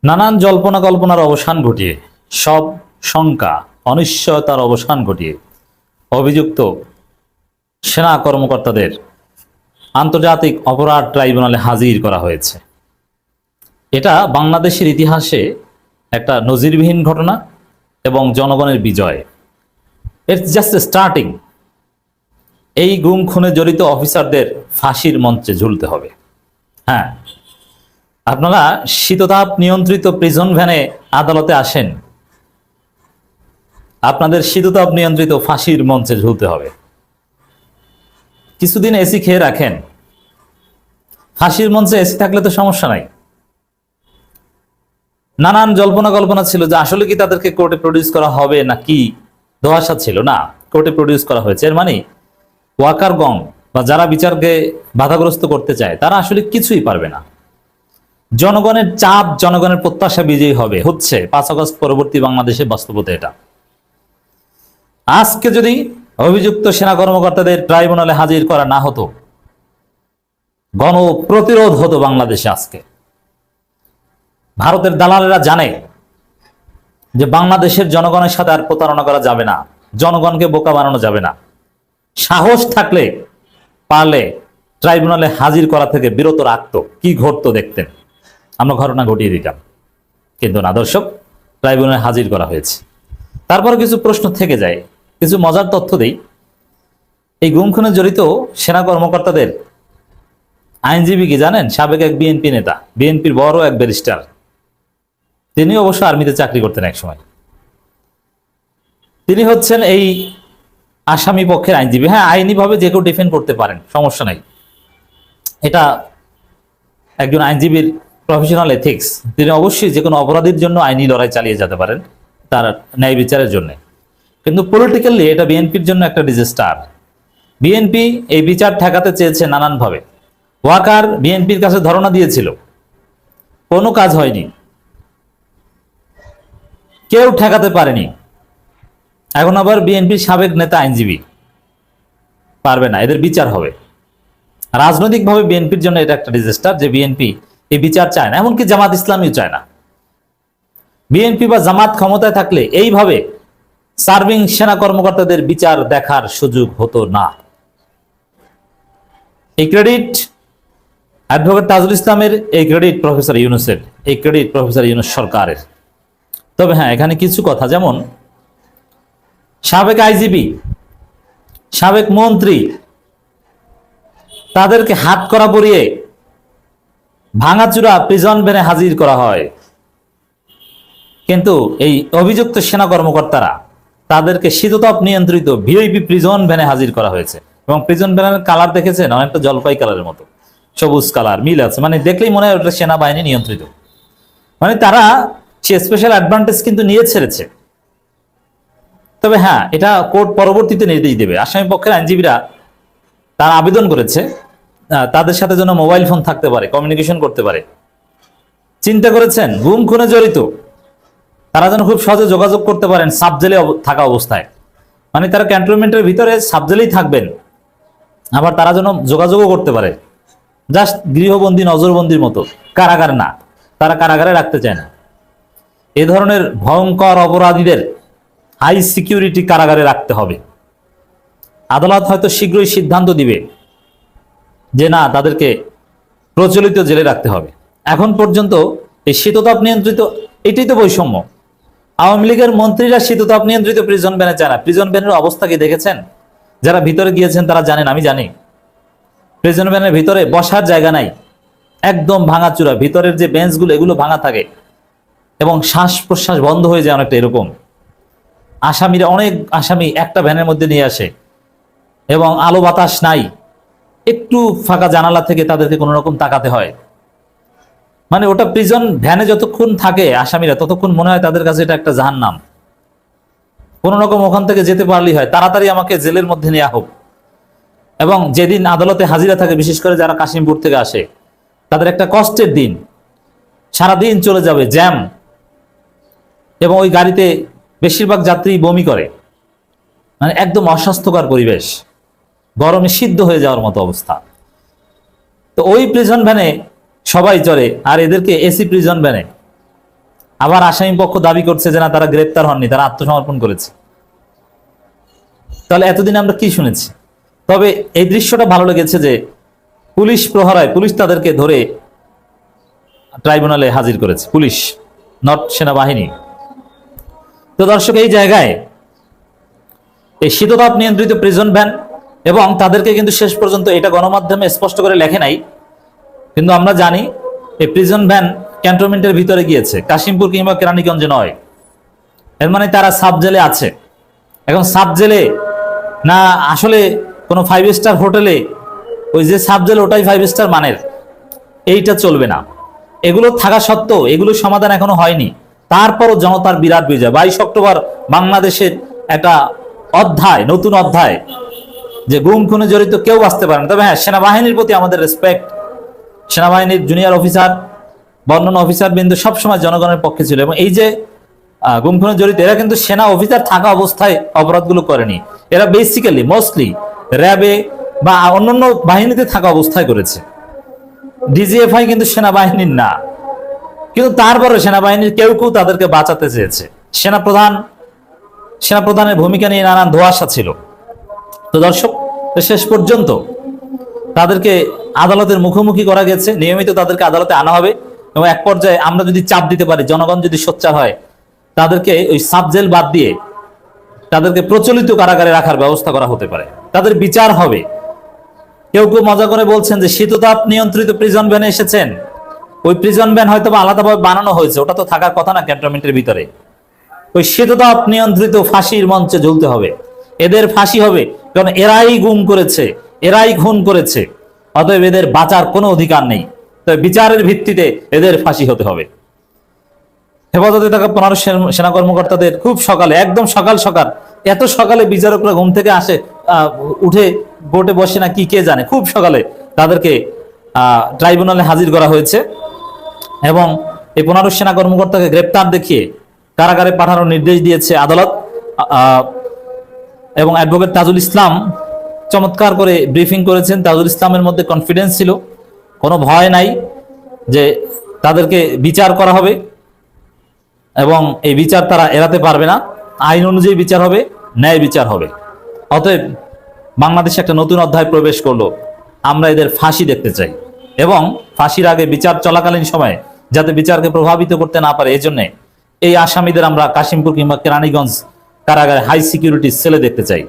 নানান জল্পনা কল্পনার অবসান ঘটিয়ে, সব শঙ্কা অনিশ্চয়তার অবসান ঘটিয়ে অভিযুক্ত সেনা কর্মকর্তাদের আন্তর্জাতিক অপরাধ ট্রাইব্যুনালে হাজির করা হয়েছে। এটা বাংলাদেশের ইতিহাসে একটা নজিরবিহীন ঘটনা এবং জনগণের বিজয়। It's just starting. এই গুম খুনে জড়িত অফিসারদের ফাঁসির মঞ্চে ঝুলতে হবে। হ্যাঁ, আপনারা শীততাপ নিয়ন্ত্রিত প্রিজন ভ্যানে আদালতে আসেন, আপনাদের শীততাপ নিয়ন্ত্রিত ফাঁসির মঞ্চে ঝুলতে হবে। কিছুদিন এসি খেয়ে রাখেন, ফাঁসির মঞ্চে এসি থাকলে তো সমস্যা নাই। নানান জল্পনা কল্পনা ছিল যে আসলে কি তাদেরকে কোর্টে প্রডিউস করা হবে নাকি ধোঁয়াশা ছিল, না, কোর্টে প্রডিউস করা হয়েছে। এর মানে ওয়াকারগণ বা যারা বিচারকে বাধাগ্রস্ত করতে চায় তারা আসলে কিছুই পারবে না। জনগণের চাপ, জনগণের প্রত্যাশা বিজয়ী হবে, হচ্ছে 5 আগস্ট পরবর্তী বাংলাদেশে বাস্তবতা এটা। আজকে যদি অভিযুক্ত সেনা কর্মকর্তাদের ট্রাইব্যুনালে হাজির করা না হতো, গণ প্রতিরোধ হতো বাংলাদেশে। আজকে ভারতের দালালেরা জানে যে বাংলাদেশের জনগণের সাথে আর প্রতারণা করা যাবে না, জনগণকে বোকা বানানো যাবে না। সাহস থাকলে পারলে ট্রাইব্যুনালে হাজির করা থেকে বিরত রাখতো, কি ঘটতো দেখতেন, আমরা ঘটনা ঘটিয়ে দিতাম। কিন্তু না দর্শক, ট্রাইব্যুনালে হাজির করা হয়েছে। তারপর কিছু প্রশ্ন থেকে যায়, কিছু মজার তথ্য দেই। এই গুম খুনে জড়িত সেনা কর্মকর্তাদের আইনজীবী কি জানেন? সাবেক এক বিএনপি নেতা, বিএনপির বড় এক ব্যারিস্টার। তিনি অবশ্য আর্মিতে চাকরি করতেন এক সময়। তিনি হচ্ছেন এই আসামি পক্ষের আইনজীবী। হ্যাঁ, আইনিভাবে যে কেউ ডিফেন্ড করতে পারেন, সমস্যা নাই, এটা একজন আইনজীবীর প্রফেশনাল এথিক্স। তিনি অবশ্যই যে কোনো অপরাধীর জন্য আইনি লড়াই চালিয়ে যেতে পারেন তার ন্যায় বিচারের জন্য। কিন্তু পলিটিক্যালি এটা বিএনপির জন্য একটা ডিজাস্টার। বিএনপি এই বিচার ঠেকাতে চেয়েছে নানানভাবে। ওয়াকার বিএনপির কাছে ধরনা দিয়েছিল, কোনো কাজ হয়নি, কেউ ঠেকাতে পারেনি। এখন আবার বিএনপির সাবেক নেতা আইনজীবী, পারবে না, এদের বিচার হবে। রাজনৈতিকভাবে বিএনপির জন্য এটা একটা ডিজাস্টার যে বিএনপি এই বিচার চায় না, এমনকি জামাত ইসলামীও চায় না। বিএনপি বা জামাত ক্ষমতায় থাকলে এইভাবে সার্ভিং সেনা কর্মকর্তাদের বিচার দেখার সুযোগ হতো না। এই ক্রেডিট অ্যাডভোকেট তাজুল ইসলামের, এই ক্রেডিট প্রফেসর ইউনূসের, এই ক্রেডিট প্রফেসর ইউনূস সরকারের। তবে হ্যাঁ, এখানে কিছু কথা, যেমন সাবেক আইজিপি, সাবেক মন্ত্রী, তাদেরকে হাত করা পরিয়ে ভাঙাচুরা প্রিজন ভ্যানে হাজির করা হয়। কিন্তু এই অভিযুক্ত সেনা কর্মকর্তারা, তাদেরকে শীততাপ নিয়ন্ত্রিত ভিআইপি প্রিজন ভ্যানে হাজির করা হয়েছে। এবং প্রিজন ভ্যানের কালার দেখেছেন, অনেকটা জলপাই কালারের মতো, সবুজ কালার, মিল আছে, মানে দেখলেই মনে হয় ওটা সেনাবাহিনী নিয়ন্ত্রিত। মানে তারা সে স্পেশাল অ্যাডভান্টেজ কিন্তু নিয়ে ছেড়েছে। তবে হ্যাঁ, এটা কোর্ট পরবর্তীতে নির্দেশ দেবে। আসামি পক্ষের আইনজীবীরা তারা আবেদন করেছে তাদের সাথে যেন মোবাইল ফোন থাকতে পারে, কমিউনিকেশন করতে পারে। চিন্তা করেছেন, গুম খুনে জড়িত তারা যেন খুব সহজে যোগাযোগ করতে পারেন সাবজেলে থাকা অবস্থায়। মানে তারা ক্যান্টনমেন্টের ভিতরে সাবজেলেই থাকবেন, আবার তারা যেন যোগাযোগও করতে পারে। জাস্ট গৃহবন্দী, নজরবন্দির মতো, কারাগার না, তারা কারাগারে রাখতে চায় না। এ ধরনের ভয়ঙ্কর অপরাধীদের হাই সিকিউরিটি কারাগারে রাখতে হবে। আদালত হয়তো শীঘ্রই সিদ্ধান্ত দিবে যে না, তাদেরকে প্রচলিত জেলে রাখতে হবে। এখন পর্যন্ত এই শীততাপ নিয়ন্ত্রিত, এটাই তো বৈষম্য। আওয়ামী লীগের মন্ত্রীরা শীততাপ নিয়ন্ত্রিত প্রিজন ভ্যানে চায় না। প্রিজন ভ্যানের অবস্থা কি দেখেছেন? যারা ভিতরে গিয়েছেন তারা জানেন, আমি জানি। প্রিজন ভ্যানের ভিতরে বসার জায়গা নাই, একদম ভাঙাচুরা, ভিতরের যে বেঞ্চগুলো এগুলো ভাঙা থাকে এবং শ্বাস প্রশ্বাস বন্ধ হয়ে যায় অনেকটা এরকম। আসামিরা, অনেক আসামি একটা ভ্যানের মধ্যে নিয়ে আসে এবং আলো বাতাস নাই, একটু ফাঁকা জানালা থেকে তাদেরকে কোনো রকম তাকাতে হয়। মানে ওটা প্রিজন ভ্যানে যতক্ষণ থাকে আসামিরা, ততক্ষণ মনে হয় তাদের কাছে এটা একটা জাহান্নাম। কোন রকম ওখান থেকে যেতে পারলেই হয়, তাড়াতাড়ি আমাকে জেলের মধ্যে নেওয়া হোক। এবং যেদিন আদালতে হাজিরা থাকে, বিশেষ করে যারা কাশিমপুর থেকে আসে, তাদের একটা কষ্টের দিন, সারাদিন চলে যাবে জ্যাম, এবং ওই গাড়িতে বেশিরভাগ যাত্রী বমি করে। মানে একদম অস্বাস্থ্যকর পরিবেশ, গরমে সিদ্ধ হয়ে যাওয়ার মতো অবস্থা। তো ওই প্রিজন ভ্যানে সবাই চড়ে, আর এদেরকে এসি প্রিজন ভ্যানে আবার আসামি পক্ষ দাবি করছে যে না, তারা গ্রেপ্তার হননি, তারা আত্মসমর্পণ করেছে। তাহলে এতদিন আমরা কি শুনেছি? তবে এই দৃশ্যটা ভালো লেগেছে যে পুলিশ প্রহরায় পুলিশ তাদেরকে ধরে ট্রাইব্যুনালে হাজির করেছে, পুলিশ, নট সেনাবাহিনী। তো দর্শক, এই জায়গায় এই শীততাপ নিয়ন্ত্রিত প্রিজন ভ্যান, এবং তাদেরকে কিন্তু শেষ পর্যন্ত এটা গণমাধ্যমে স্পষ্ট করে লেখে নাই, কিন্তু আমরা জানি এই প্রিজন ভ্যান ক্যান্টনমেন্টের ভিতরে গিয়েছে, কাশিমপুর কিংবা কেরানীগঞ্জে নয়। এর মানে তারা সাব জেলে আছে। এখন সাব জেলে না আসলে কোনো 5 স্টার হোটেলে ওই যে সাব জেল ওটাই 5 স্টার মানের, এইটা চলবে না। এগুলো থাকা সত্ত্বেও এগুলো সমাধান এখনো হয়নি। তারপরও জনতার বিরাট বিজয়। 22 অক্টোবর বাংলাদেশের একটা অধ্যায়, নতুন অধ্যায়, যে গুম খুনে জড়িত কেউ বাঁচতে পারে না। তবে হ্যাঁ, সেনাবাহিনীর প্রতি আমাদের রেসপেক্ট। সেনাবাহিনীর জুনিয়র অফিসার, বর্ণনা অফিসার বিন্দু সবসময় জনগণের পক্ষে ছিল, এবং এই যে গুম খুনে জড়িত, এরা কিন্তু সেনা অফিসার থাকা অবস্থায় অপরাধগুলো করেনি। এরা বেসিক্যালি মোস্টলি র্যাবে বা অন্যান্য বাহিনীতে থাকা অবস্থায় করেছে। ডিজিএফআই কিন্তু সেনাবাহিনীর না, কিন্তু তারপরে সেনাবাহিনীর কেউ কেউ তাদেরকে বাঁচাতে চেয়েছে। সেনাপ্রধানের ভূমিকা নিয়ে নানান ধোঁয়াশা ছিল। তো দর্শক, শেষ পর্যন্ত তাদেরকে আদালতের মুখোমুখি করা গেছে, নিয়মিত তাদেরকে আদালতে আনা হবে, এবং এক পর্যায়ে আমরা যদি চাপ দিতে পারি, জনগণ যদি সোচ্চার হয়, তাদেরকে ওই সাব জেল বাদ দিয়ে তাদেরকে প্রচলিত কারাগারে রাখার ব্যবস্থা করা হতে পারে, তাদের বিচার হবে। কেউ কেউ মজা করে বলছেন যে শীততাপ নিয়ন্ত্রিত প্রিজন ভ্যানে এসেছেন, ওই প্রিজন ভ্যান হয়তো আলাদাভাবে বানানো হয়েছে, ওটা তো থাকার কথা না ক্যান্টনমেন্টের ভিতরে। ওই শীততাপ নিয়ন্ত্রিত ফাঁসির মঞ্চে ঝুলতে হবে, এদের ফাঁসি হবে, কারণ এরাই গুম করেছে, এরাই খুন করেছে। অতএব এদের বাঁচার কোনো অধিকার নেই, তবে বিচারের ভিত্তিতে এদের ফাঁসি হতে হবে। হেফাজতে থাকা 15 সেনা কর্মকর্তাদের খুব সকালে, একদম সকাল সকাল, এত সকালে বিচারকরা ঘুম থেকে আসে, উঠে বোটে বসে না কি কে জানে, খুব সকালে তাদেরকে ট্রাইব্যুনালে হাজির করা হয়েছে, এবং এই 15 সেনা কর্মকর্তাকে গ্রেপ্তার দেখিয়ে কারাগারে পাঠানোর নির্দেশ দিয়েছে আদালত। এবং অ্যাডভোকেট তাজুল ইসলাম চমৎকার করে ব্রিফিং করেছেন। তাজুল ইসলামের মধ্যে কনফিডেন্স ছিল, কোনো ভয় নাই যে তাদেরকে বিচার করা হবে, এবং এই বিচার তারা এড়াতে পারবে না। আইন অনুযায়ী বিচার হবে, ন্যায় বিচার হবে। অতএব বাংলাদেশে একটা নতুন অধ্যায় প্রবেশ করলো। আমরা এদের ফাঁসি দেখতে চাই, এবং ফাঁসির আগে বিচার চলাকালীন সময়ে যাতে বিচারকে প্রভাবিত করতে না পারে, এই জন্য এই আসামিদের আমরা কাশিমপুর কিংবা কেরানীগঞ্জ কারাগারে হাই সিকিউরিটি সেলে দেখতে চাই।